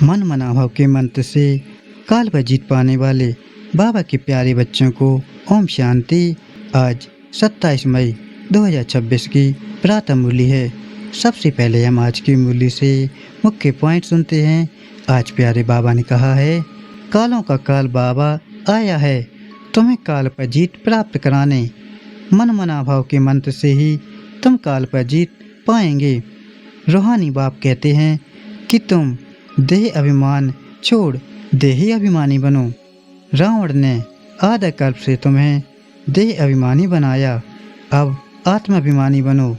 मन मनाभाव के मंत्र से काल पर जीत पाने वाले बाबा के प्यारे बच्चों को ओम शांति। आज 27 मई 2026 की प्रातः मूल्य है। सबसे पहले हम आज की मूल्य से मुख्य पॉइंट सुनते हैं। आज प्यारे बाबा ने कहा है, कालों का काल बाबा आया है तुम्हें काल पर जीत प्राप्त कराने। मन मनाभाव के मंत्र से ही तुम काल पर जीत पाएंगे। रूहानी बाप कहते हैं कि तुम देह अभिमान छोड़ देही अभिमानी बनो। रावण ने आधा कल्प से तुम्हें देह अभिमानी बनाया, अब आत्माभिमानी बनो।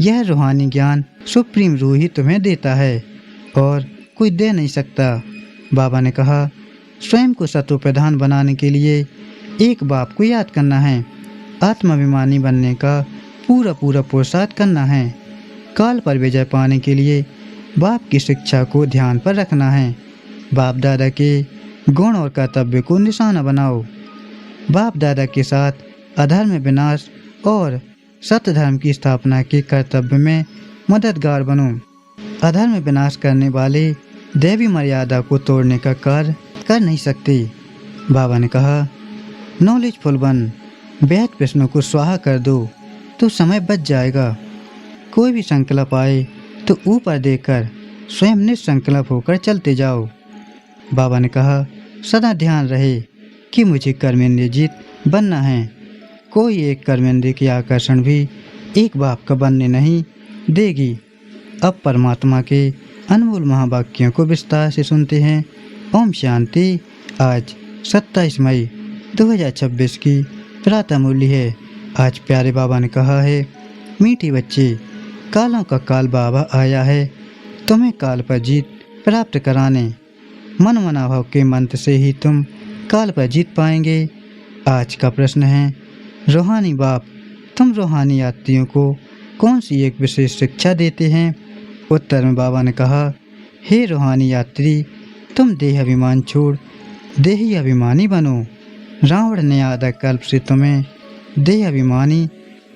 यह रूहानी ज्ञान सुप्रीम रूह ही तुम्हें देता है और कोई दे नहीं सकता। बाबा ने कहा, स्वयं को सत्व प्रधान बनाने के लिए एक बाप को याद करना है, आत्माभिमानी बनने का पूरा पुरुषार्थ करना है। काल पर विजय पाने के लिए बाप की शिक्षा को ध्यान पर रखना है। बाप दादा के गुण और कर्तव्य को निशाना बनाओ। बाप दादा के साथ अधर्म विनाश और सत्य धर्म की स्थापना के कर्तव्य में मददगार बनो। अधर्म विनाश करने वाले दैवी मर्यादा को तोड़ने का कार्य कर नहीं सकते। बाबा ने कहा, नॉलेजफुल बन, बेहद प्रश्नों को स्वाहा कर दो तो समय बच जाएगा। कोई भी संकल्प आए तो ऊपर देखकर स्वयं निसंकल्प होकर चलते जाओ। बाबा ने कहा, सदा ध्यान रहे कि मुझे कर्मेंद्रिय जीत बनना है। कोई एक कर्मेंद्रिय की आकर्षण भी एक बाप का बनने नहीं देगी। अब परमात्मा के अनमोल महावाक्यों को विस्तार से सुनते हैं। ओम शांति। आज 27 मई 2026 की प्रातः मूल्य है। आज प्यारे बाबा ने कहा है, मीठे बच्चे, कालों का काल बाबा आया है तुम्हें काल पर जीत प्राप्त कराने। मन मनाभाव के मंत्र से ही तुम काल पर जीत पाएंगे। आज का प्रश्न है, रूहानी बाप तुम रूहानी यात्रियों को कौन सी एक विशेष शिक्षा देते हैं? उत्तर में बाबा ने कहा, हे रूहानी यात्री, तुम देह अभिमान छोड़ देही अभिमानी बनो। रावण ने आधा कल्प से तुम्हें देह अभिमानी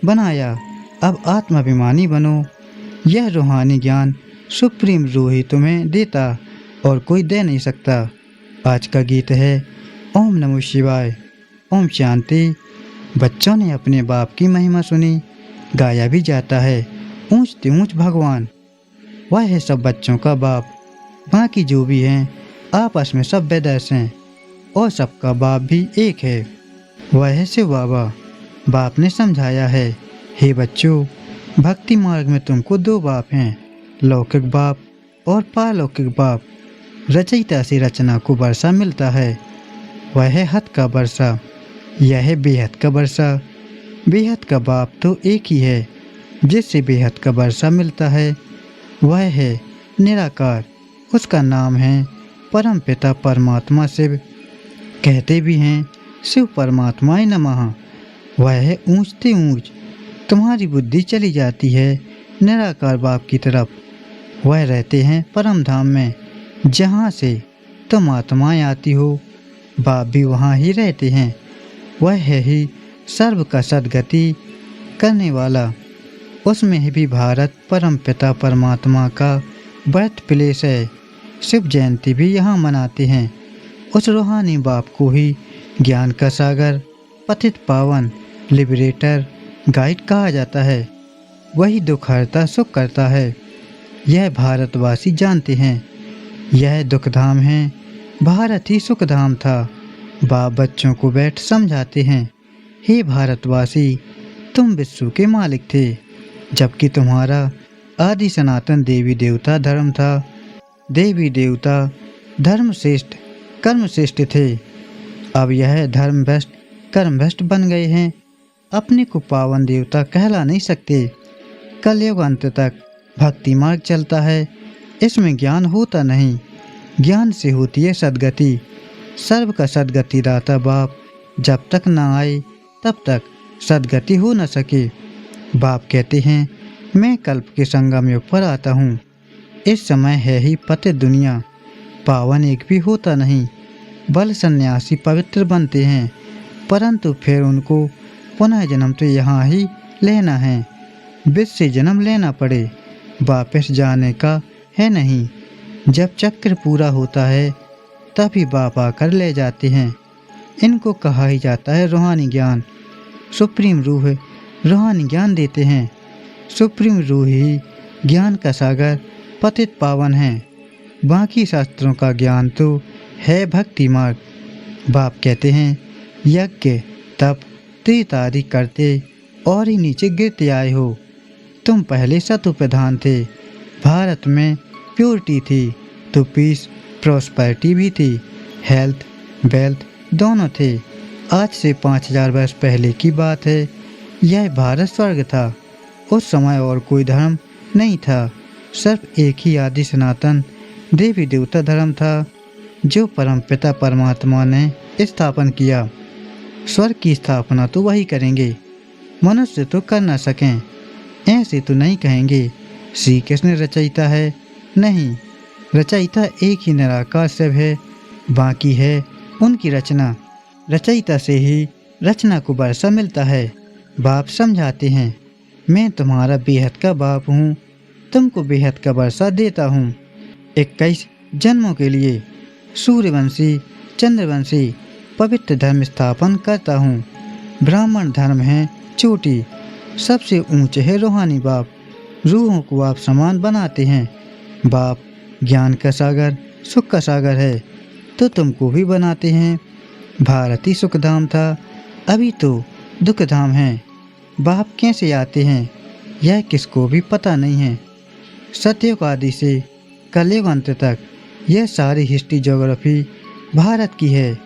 बनाया, अब आत्माभिमानी बनो। यह रूहानी ज्ञान सुप्रीम रूह ही तुम्हें देता और कोई दे नहीं सकता। आज का गीत है ओम नमो शिवाय। ओम शांति। बच्चों ने अपने बाप की महिमा सुनी, गाया भी जाता है ऊंच ऊंच भगवान। वह है सब बच्चों का बाप, बाकी जो भी हैं आपस में सब बेदर्श हैं और सबका बाप भी एक है, वह है शिव बाबा। बाप ने समझाया है, हे बच्चों, भक्ति मार्ग में तुमको दो बाप हैं, लौकिक बाप और पारलौकिक बाप। रचयिता से रचना को वर्षा मिलता है, वह है हद का वर्षा, यह है बेहद का वर्षा। बेहद का बाप तो एक ही है, जिससे बेहद का वर्षा मिलता है, वह है निराकार। उसका नाम है परम पिता परमात्मा शिव। कहते भी हैं शिव परमात्माय नमः। वह है ऊंचते ऊंच। तुम्हारी बुद्धि चली जाती है निराकार बाप की तरफ। वह रहते हैं परम धाम में, जहाँ से तुम आत्माएं आती हो, बाप भी वहाँ ही रहते हैं। वह है ही सर्व का सद्गति करने वाला। उसमें भी भारत परम पिता परमात्मा का बर्थ प्लेस है। शिव जयंती भी यहाँ मनाते हैं। उस रूहानी बाप को ही ज्ञान का सागर, पतित पावन, लिबरेटर, गाइड कहा जाता है। वही दुख हरता सुख करता है, यह भारतवासी जानते हैं। यह दुख धाम है, भारत ही सुख धाम था। बाप बच्चों को बैठ समझाते हैं, हे भारतवासी, तुम विश्व के मालिक थे, जबकि तुम्हारा आदि सनातन देवी देवता धर्म था। देवी देवता धर्म श्रेष्ठ कर्म श्रेष्ठ थे। अब यह धर्म भ्रष्ट कर्म भ्रष्ट बन गए हैं, अपने को पावन देवता कहला नहीं सकते। कलयुग अंत तक भक्ति मार्ग चलता है, इसमें ज्ञान होता नहीं। ज्ञान से होती है सद्गति। सर्व का सद्गति दाता बाप जब तक न आए तब तक सद्गति हो न सके। बाप कहते हैं, मैं कल्प के संगम युग पर आता हूँ। इस समय है ही पतित दुनिया, पावन एक भी होता नहीं। बल सन्यासी पवित्र बनते हैं, परंतु फिर उनको पुनः जन्म तो यहाँ ही लेना है। विश्व से जन्म लेना पड़े, वापस जाने का है नहीं। जब चक्र पूरा होता है तभी बाप आकर ले जाते हैं। इनको कहा ही जाता है रूहानी ज्ञान। सुप्रीम रूह रूहानी ज्ञान देते हैं। सुप्रीम रूह ही ज्ञान का सागर पतित पावन है। बाकी शास्त्रों का ज्ञान तो है भक्ति मार्ग। बाप कहते हैं यज्ञ तप त्रित आदि करते और ही नीचे गिरते आए हो। तुम पहले सतु प्रधान थे। भारत में प्योरिटी थी तो पीस प्रॉस्पेरिटी भी थी। हेल्थ वेल्थ दोनों थे। आज से 5000 वर्ष पहले की बात है। यह भारत स्वर्ग था। उस समय और कोई धर्म नहीं था। सिर्फ एक ही आदि सनातन देवी देवता धर्म था जो परमपिता परमात्मा ने स्थापन किया। स्वर्ग की स्थापना तो वही करेंगे, मनुष्य तो कर ना सकें। ऐसे तो नहीं कहेंगे श्री कृष्ण रचयिता है। नहीं, रचयिता एक ही निराकार शिव है, बाकी है उनकी रचना। रचयिता से ही रचना को वर्षा मिलता है। बाप समझाते हैं मैं तुम्हारा बेहद का बाप हूँ, तुमको बेहद का वर्षा देता हूँ। 21 जन्मों के लिए सूर्यवंशी चंद्रवंशी पवित्र धर्म स्थापन करता हूँ। ब्राह्मण धर्म है चोटी, सबसे ऊंचे है रूहानी बाप। रूहों को आप समान बनाते हैं। बाप ज्ञान का सागर सुख का सागर है तो तुमको भी बनाते हैं। भारत ही सुखधाम था, अभी तो दुखधाम है। बाप कैसे आते हैं यह किसको भी पता नहीं है। सतयुग आदि से कलयुग अंत तक यह सारी हिस्ट्री ज्योग्राफी भारत की है।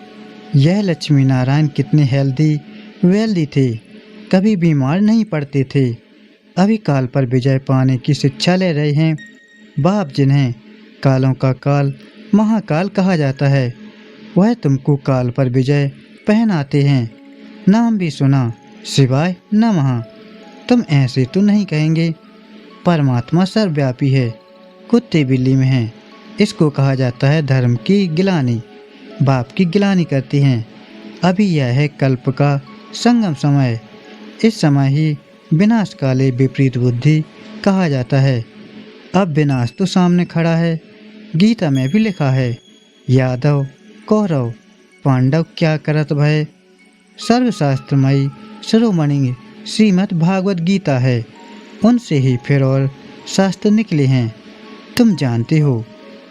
यह लक्ष्मी नारायण कितने हेल्दी वेल्दी थे, कभी बीमार नहीं पड़ते थे। अभी काल पर विजय पाने की शिक्षा ले रहे हैं। बाप जिन्हें कालों का काल महाकाल कहा जाता है, वह तुमको काल पर विजय पहनाते हैं। नाम भी सुना शिवाय नमः। तुम ऐसे तो नहीं कहेंगे। परमात्मा सर्वव्यापी है, कुत्ते बिल्ली में है। इसको कहा जाता है धर्म की गिलानी। बाप की गिलानी करती हैं। अभी यह है कल्प का संगम समय। इस समय ही विनाश काले विपरीत बुद्धि कहा जाता है। अब विनाश तो सामने खड़ा है। गीता में भी लिखा है यादव कौरव पांडव क्या करत भय। सर्वशास्त्रमयी शिरोमणि श्रीमद् भागवत गीता है। उनसे ही फिर और शास्त्र निकले हैं। तुम जानते हो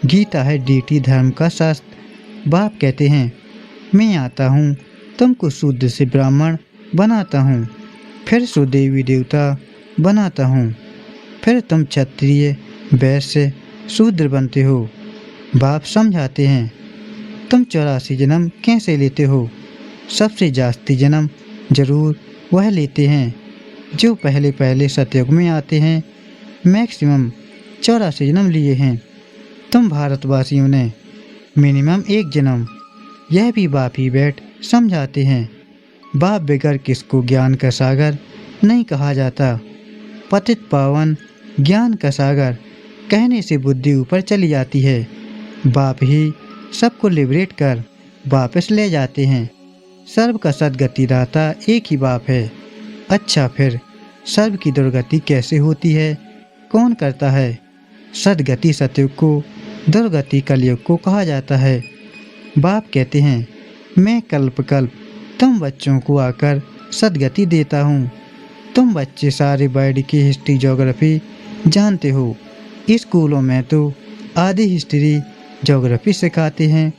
गीता है डीटी धर्म का शास्त्र। बाप कहते हैं मैं आता हूँ तुमको शूद्र से ब्राह्मण बनाता हूँ, फिर सुदेवी देवता बनाता हूँ, फिर तुम क्षत्रिय वैश्य शूद्र बनते हो। बाप समझाते हैं तुम 84 जन्म कैसे लेते हो। सबसे जास्ती जन्म जरूर वह लेते हैं जो पहले पहले सतयुग में आते हैं। मैक्सिमम 84 जन्म लिए हैं। तुम भारतवासियों ने मिनिमम 1 जन्म। यह भी बाप ही बैठ समझाते हैं। बाप बगैर किसको ज्ञान का सागर नहीं कहा जाता। पतित पावन ज्ञान का सागर कहने से बुद्धि ऊपर चली जाती है। बाप ही सबको लिबरेट कर वापस ले जाते हैं। सर्व का सदगति दाता एक ही बाप है। अच्छा, फिर सर्व की दुर्गति कैसे होती है, कौन करता है। सदगति सतयुग को, दुर्गति कलयुग को कहा जाता है। बाप कहते हैं मैं कल्प कल्प तुम बच्चों को आकर सदगति देता हूँ। तुम बच्चे सारे वर्ल्ड की हिस्ट्री ज्योग्राफी जानते हो। स्कूलों में तो आधी हिस्ट्री ज्योग्राफी सिखाते हैं।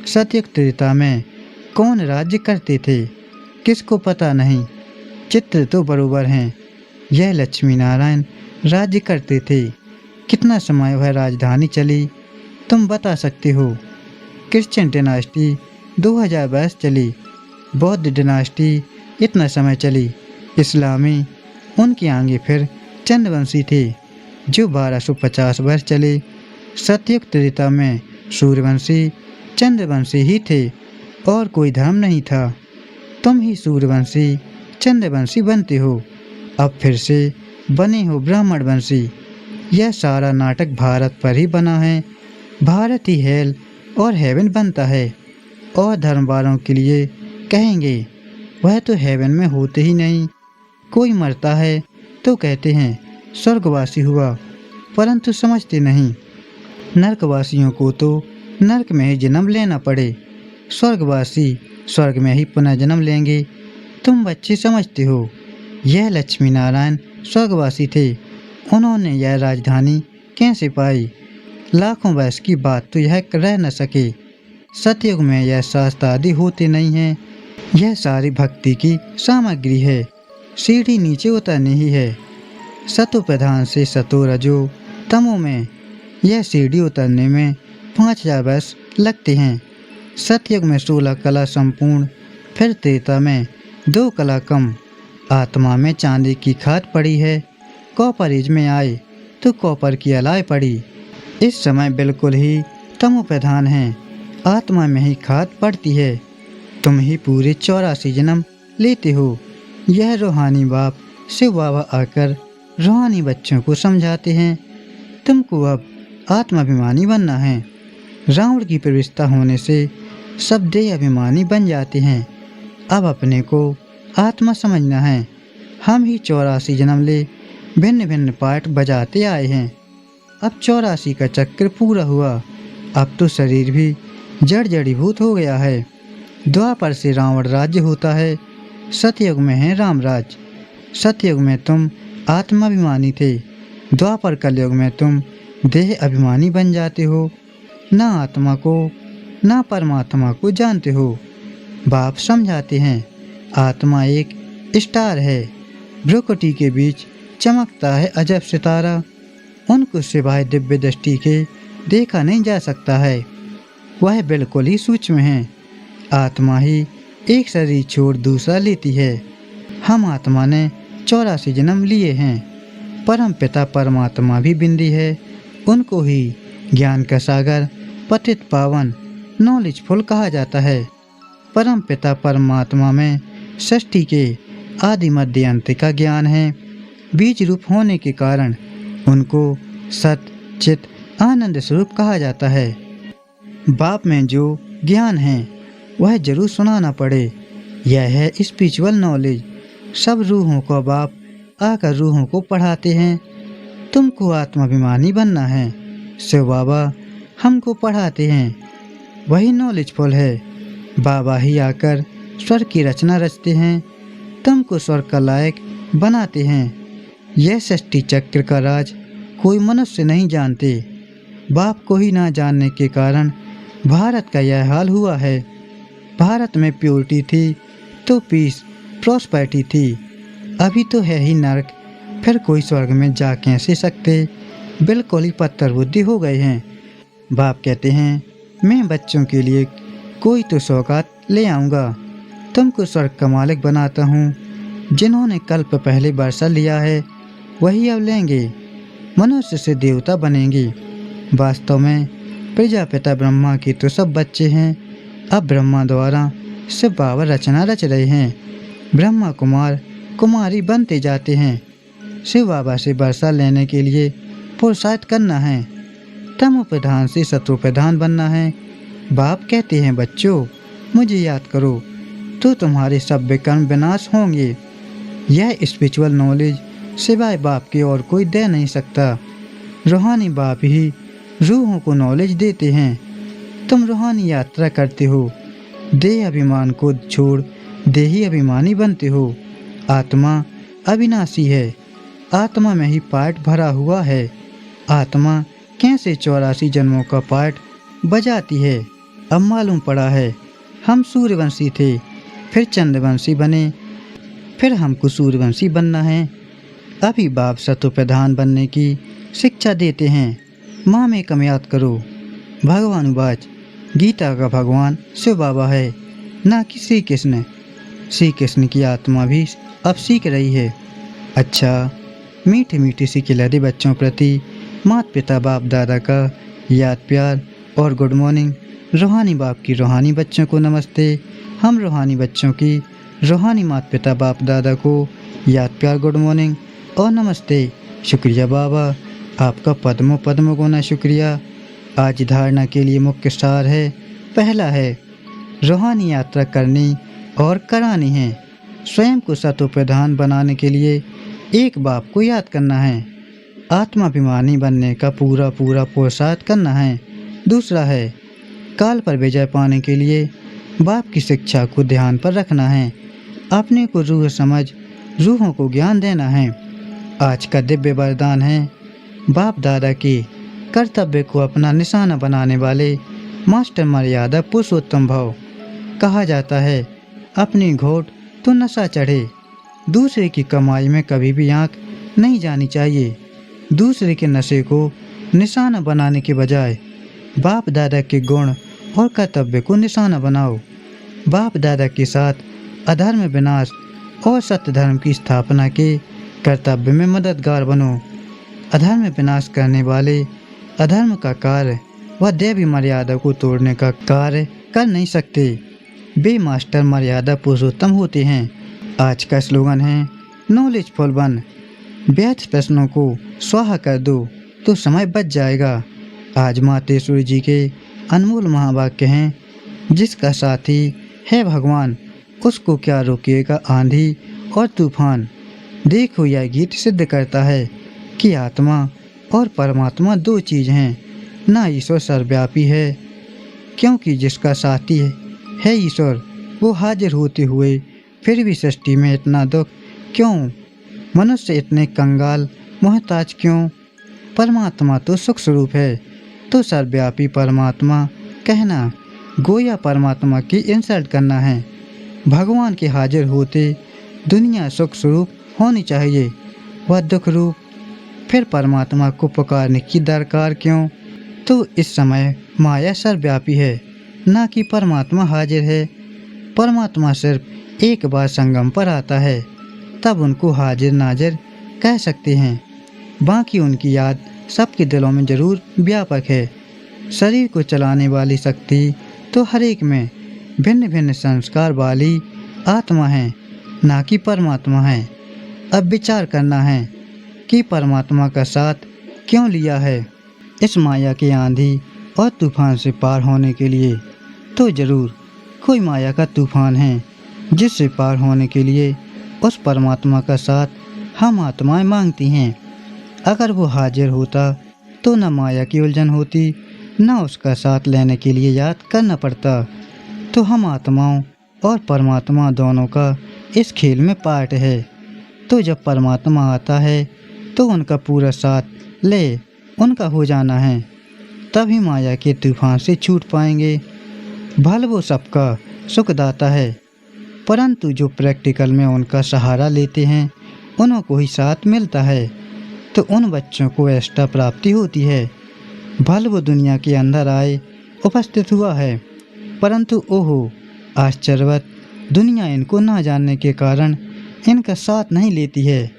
सतयुग त्रेता में कौन राज्य करते थे किसको पता नहीं। चित्र तो बरोबर हैं। यह लक्ष्मी नारायण राज्य करते थे। कितना समय वह राजधानी चली तुम बता सकते हो। क्रिश्चियन डिनास्टी 2000 वर्ष चली। बौद्ध डिनास्टी इतना समय चली। इस्लामी उनके आगे फिर चंद्रवंशी थे जो 1250 वर्ष चले। सतयुग त्रेता में सूर्यवंशी चंद्रवंशी ही थे और कोई धर्म नहीं था। तुम ही सूर्यवंशी चंद्रवंशी बनते हो। अब फिर से बने हो ब्राह्मण वंशी। यह सारा नाटक भारत पर ही बना है। भारत ही हेल और हेवन बनता है और धर्म वालों के लिए कहेंगे वह तो हेवन में होते ही नहीं। कोई मरता है तो कहते हैं स्वर्गवासी हुआ, परंतु समझते नहीं नरकवासियों को तो नरक में ही जन्म लेना पड़े, स्वर्गवासी स्वर्ग में ही पुनः जन्म लेंगे। तुम बच्चे समझते हो, यह लक्ष्मी नारायण स्वर्गवासी थे, उन्होंने यह राजधानी कैसे पाई? लाखों वर्ष की बात तो यह रह न सके। सतयुग में यह शास्त्र आदि होते नहीं हैं, यह सारी भक्ति की सामग्री है, सीढ़ी नीचे उतरनी ही है। सतो प्रधान से सतो रजो तमो में यह सीढ़ी उतरने में 5000 वर्ष लगते हैं। सतयुग में 16 कला संपूर्ण, फिर त्रेता में 2 कला कम। आत्मा में चांदी की खाद पड़ी है, कॉपर एज में आए तो कॉपर की अलाय पड़ी। इस समय बिल्कुल ही तमो प्रधान है, आत्मा में ही खाद पड़ती है। तुम ही पूरे 84 जन्म लेते हो। यह रूहानी बाप शिव बाबा आकर रूहानी बच्चों को समझाते हैं, तुमको अब आत्माभिमानी बनना है। रावण की प्रविष्टता होने से सब देह अभिमानी बन जाते हैं। अब अपने को आत्मा समझना है। हम ही 84 जन्म ले भिन्न भिन्न पार्ट बजाते आए हैं। अब 84 का चक्र पूरा हुआ। अब तो शरीर भी जड़ जड़ीभूत हो गया है। द्वापर से रावण राज्य होता है, सतयुग में है राम राज। सतयुग में तुम आत्माभिमानी थे, द्वापर कलयुग में तुम देह अभिमानी बन जाते हो। ना आत्मा को ना परमात्मा को जानते हो। बाप समझाते हैं, आत्मा एक स्टार है, भ्रुकुटी के बीच चमकता है अजब सितारा। उनको सिवाय दिव्य दृष्टि के देखा नहीं जा सकता है, वह बिल्कुल ही सूक्ष्म है। आत्मा ही एक शरीर छोड़ दूसरा लेती है। हम आत्मा ने 84 जन्म लिए हैं। परम पिता परमात्मा भी बिंदी है, उनको ही ज्ञान का सागर पतित पावन नॉलेजफुल कहा जाता है। परम पिता परमात्मा में सृष्टि के आदि मध्य अंत का ज्ञान है। बीज रूप होने के कारण उनको सत चित आनंद स्वरूप कहा जाता है। बाप में जो ज्ञान है वह जरूर सुनाना पड़े। यह है स्पिरिचुअल नॉलेज। सब रूहों को बाप आकर रूहों को पढ़ाते हैं। तुमको आत्माभिमानी बनना है, शिव बाबा हमको पढ़ाते हैं, वही नॉलेजफुल है। बाबा ही आकर स्वर्ग की रचना रचते हैं, तुमको स्वर्ग का लायक बनाते हैं। यह सृष्टि चक्र का राज कोई मनुष्य नहीं जानते। बाप को ही ना जानने के कारण भारत का यह हाल हुआ है। भारत में प्योरिटी थी तो पीस प्रॉस्पेरिटी थी, अभी तो है ही नरक, फिर कोई स्वर्ग में जा कैसे सकते? बिल्कुल ही पत्थर बुद्धि हो गए हैं। बाप कहते हैं, मैं बच्चों के लिए कोई तो सौगात ले आऊँगा, तुमको स्वर्ग का मालिक बनाता हूँ। जिन्होंने कल्प पहले वर्षा लिया है वही अब लेंगे, मनुष्य से देवता बनेंगे। वास्तव में प्रजापिता ब्रह्मा के तो सब बच्चे हैं। अब ब्रह्मा द्वारा शिव बाबा रचना रच रहे हैं। ब्रह्मा कुमार कुमारी बनते जाते हैं। शिव बाबा से वर्षा लेने के लिए पुरुषार्थ करना है। तमो प्रधान से सतो प्रधान बनना है। बाप कहते हैं, बच्चों मुझे याद करो तो तुम्हारे सब विकर्म विनाश होंगे। यह स्पिरिचुअल नॉलेज सिवाय बाप के और कोई दे नहीं सकता। रूहानी बाप ही रूहों को नॉलेज देते हैं। तुम रूहानी यात्रा करते हो, देह अभिमान को छोड़ देही अभिमानी बनते हो। आत्मा अविनाशी है, आत्मा में ही पार्ट भरा हुआ है। आत्मा कैसे 84 जन्मों का पार्ट बजाती है। अब मालूम पड़ा है, हम सूर्यवंशी थे, फिर चंद्रवंशी बने, फिर हमको सूर्यवंशी बनना है। अभी बाप सतो प्रधान बनने की शिक्षा देते हैं। माँ में कम याद करो। भगवान वाच, गीता का भगवान शिव बाबा है, ना कि श्री कृष्ण। श्री कृष्ण की आत्मा भी अब सीख रही है। अच्छा, मीठी मीठी सी खिलाड़ी बच्चों प्रति माता पिता बाप दादा का याद प्यार और गुड मॉर्निंग। रूहानी बाप की रूहानी बच्चों को नमस्ते। हम रूहानी बच्चों की रूहानी माता पिता बाप दादा को याद प्यार गुड मॉर्निंग और नमस्ते। शुक्रिया बाबा, आपका पद्मों पद्म गुना शुक्रिया। आज धारणा के लिए मुख्य सार है, पहला है रूहानी यात्रा करनी और करानी है। स्वयं को सतो प्रधान बनाने के लिए एक बाप को याद करना है। आत्माभिमानी बनने का पूरा पुरुषार्थ करना है। दूसरा है काल पर विजय पाने के लिए बाप की शिक्षा को ध्यान पर रखना है। अपने को रूह समझ रूहों को ज्ञान देना है। आज का दिव्य वरदान है बाप दादा के कर्तव्य को अपना निशाना बनाने वाले मास्टर मर्यादा पुरुषोत्तम भव। कहा जाता है अपनी घोट तो नशा चढ़े। दूसरे की कमाई में कभी भी आंख नहीं जानी चाहिए। दूसरे के नशे को निशाना बनाने के बजाय बाप दादा के गुण और कर्तव्य को निशाना बनाओ। बाप दादा के साथ अधर्म विनाश और सत्य धर्म की स्थापना के कर्तव्य में मददगार बनो। अधर्म विनाश करने वाले अधर्म का कार्य व दैवी मर्यादा को तोड़ने का कार्य कर नहीं सकते। वे मास्टर मर्यादा पुरुषोत्तम होते हैं। आज का स्लोगन है नॉलेजफुल बन। व्यर्थ प्रश्नों को स्वाहा कर दो तो समय बच जाएगा। आज मातेश्वरी जी के अनमोल महावाक्य हैं, जिसका साथी है भगवान उसको क्या रोकेगा आंधी और तूफान। देखो यह गीत सिद्ध करता है कि आत्मा और परमात्मा दो चीज़ हैं। ना ईश्वर सर्वव्यापी है, क्योंकि जिसका साथी है ईश्वर वो हाजिर होते हुए फिर भी सृष्टि में इतना दुख क्यों? मनुष्य इतने कंगाल मोहताज क्यों? परमात्मा तो सुख स्वरूप है, तो सर्वव्यापी परमात्मा कहना गोया परमात्मा की इंसल्ट करना है। भगवान के हाजिर होते दुनिया सुख स्वरूप होनी चाहिए, वह दुख रूप। फिर परमात्मा को पुकारने की दरकार क्यों? तो इस समय माया सर्वव्यापी है, ना कि परमात्मा हाजिर है। परमात्मा सिर्फ एक बार संगम पर आता है, तब उनको हाजिर नाजिर कह सकते हैं। बाकी उनकी याद सबके दिलों में जरूर व्यापक है। शरीर को चलाने वाली शक्ति तो हर एक में भिन्न भिन्न संस्कार वाली आत्मा है, ना कि परमात्मा है। अब विचार करना है कि परमात्मा का साथ क्यों लिया है इस माया के आंधी और तूफान से पार होने के लिए। तो जरूर कोई माया का तूफान है, जिससे पार होने के लिए उस परमात्मा का साथ हम आत्माएं मांगती हैं। अगर वो हाजिर होता तो न माया की उलझन होती, न उसका साथ लेने के लिए याद करना पड़ता। तो हम आत्माओं और परमात्मा दोनों का इस खेल में पार्ट है। तो जब परमात्मा आता है तो उनका पूरा साथ ले उनका हो जाना है, तभी माया के तूफान से छूट पाएंगे। भले वो सबका सुखदाता है, परंतु जो प्रैक्टिकल में उनका सहारा लेते हैं उनको ही साथ मिलता है, तो उन बच्चों को एक्स्ट्रा प्राप्ति होती है। भले वो दुनिया के अंदर आए उपस्थित हुआ है, परंतु ओहो आश्चर्यवत दुनिया इनको ना जानने के कारण इनका साथ नहीं लेती है।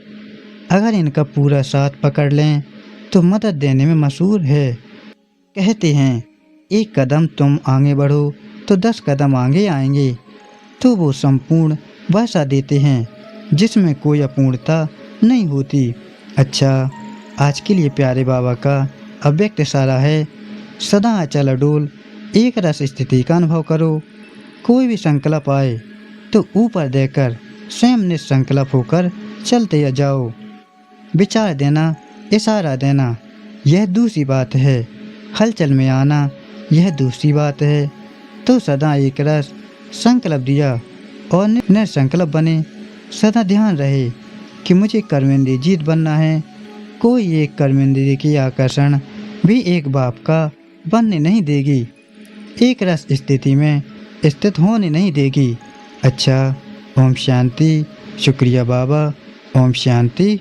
अगर इनका पूरा साथ पकड़ लें तो मदद देने में मशहूर है। कहते हैं एक कदम तुम आगे बढ़ो तो 10 कदम आगे आएंगे। तो वो संपूर्ण भाषा देते हैं, जिसमें कोई अपूर्णता नहीं होती। अच्छा, आज के लिए प्यारे बाबा का अव्यक्त इशारा है, सदा अचल अडोल एक रस स्थिति का अनुभव करो। कोई भी संकल्प आए तो ऊपर देकर स्वयं निसंकल्प होकर चलते जाओ। विचार देना, इशारा देना, यह दूसरी बात है। हलचल में आना, यह दूसरी बात है। तो सदा एक रस संकल्प दिया और निसंकल्प बने। सदा ध्यान रहे कि मुझे कर्मेंद्रिय जीत बनना है। कोई एक कर्मेंद्रिय की आकर्षण भी एक बाप का बनने नहीं देगी, एक रस स्थिति में स्थित होने नहीं देगी। अच्छा, ओम शांति। शुक्रिया बाबा। ओम शांति।